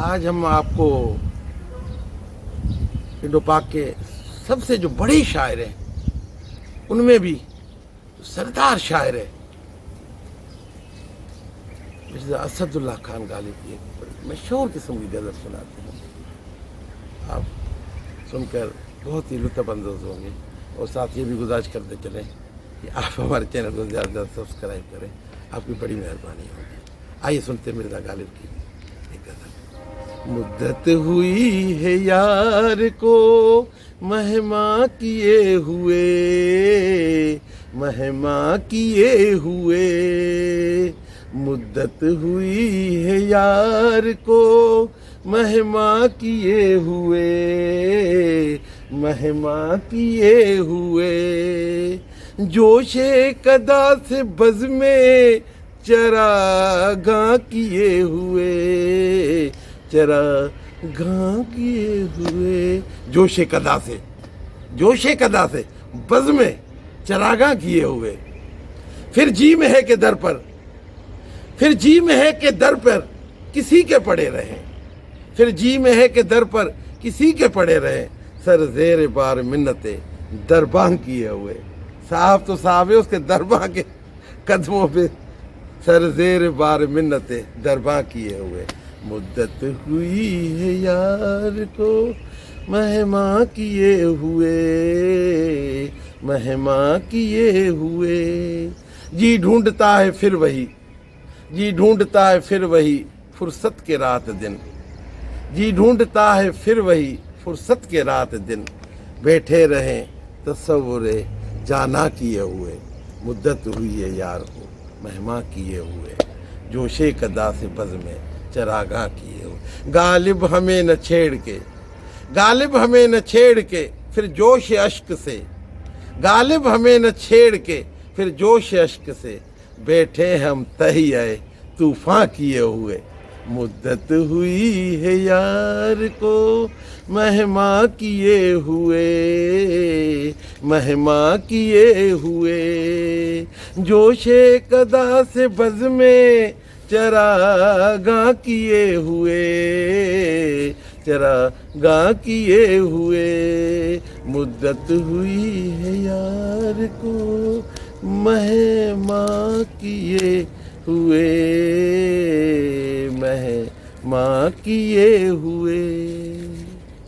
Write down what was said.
آج ہم آپ کو انڈو پاک کے سب سے جو بڑے شاعر ہیں ان میں بھی سردار شاعر ہے مرزا اسد اللہ خان غالب کی ایک بڑی مشہور قسم کی غزل سناتے ہیں. آپ سن کر بہت ہی لطف اندوز ہوں گے. اور ساتھ یہ بھی گزارش کرتے چلیں کہ آپ ہمارے چینل کو زیادہ زیادہ سبسکرائب کریں. آپ کی بڑی مہربانی ہوگی. آئیے سنتے ہیں مرزا غالب کی ایک غزل. مدت ہوئی ہے یار کو مہماں کیے ہوئے، مہماں کیے ہوئے. مدت ہوئی ہے یار کو مہماں کیے ہوئے، مہماں کیے ہوئے. جوش قدا سے بز میں چراغاں کیے ہوئے، چراغاں کیے ہوئے. جوش قدا سے، جوش قدا سے بز میں چراغاں کیے ہوئے. پھر جی میں ہے کہ در پر، پھر جی میں ہے کہ در پر کسی کے پڑے رہے. پھر جی میں ہے کہ در پر کسی کے پڑے رہے. سر زیر بار منتیں درباں کیے ہوئے. صاحب تو صاحب ہے، اس کے درباں کے قدموں پہ سر زیر بار منتیں درباں کیے ہوئے. مدت ہوئی ہے یار کو مہماں کیے ہوئے، مہماں کیے ہوئے. جی ڈھونڈتا ہے پھر وہی، جی ڈھونڈتا ہے پھر وہی فرصت کے رات دن. جی ڈھونڈتا ہے پھر وہی فرصت کے رات دن. بیٹھے رہیں تصور جانا کیے ہوئے. مدت ہوئی ہے یار کو مہماں کیے ہوئے. جوش قدا سے بز میں چراغاں کیے ہوئے. غالب ہمیں نہ چھیڑ کے، غالب ہمیں نہ چھیڑ کے پھر جوش اشک سے. غالب ہمیں نہ چھیڑ کے پھر جوش اشک سے. بیٹھے ہم تہیہ طوفاں کیے ہوئے. مدت ہوئی ہے یار کو مہماں کیے ہوئے، مہماں کیے ہوئے. جوش قدا سے بز میں چراغاں کیے ہوئے، چراغاں کیے ہوئے. مدت ہوئی ہے یار کو مہماں کیے ہوئے، مہماں کیے ہوئے.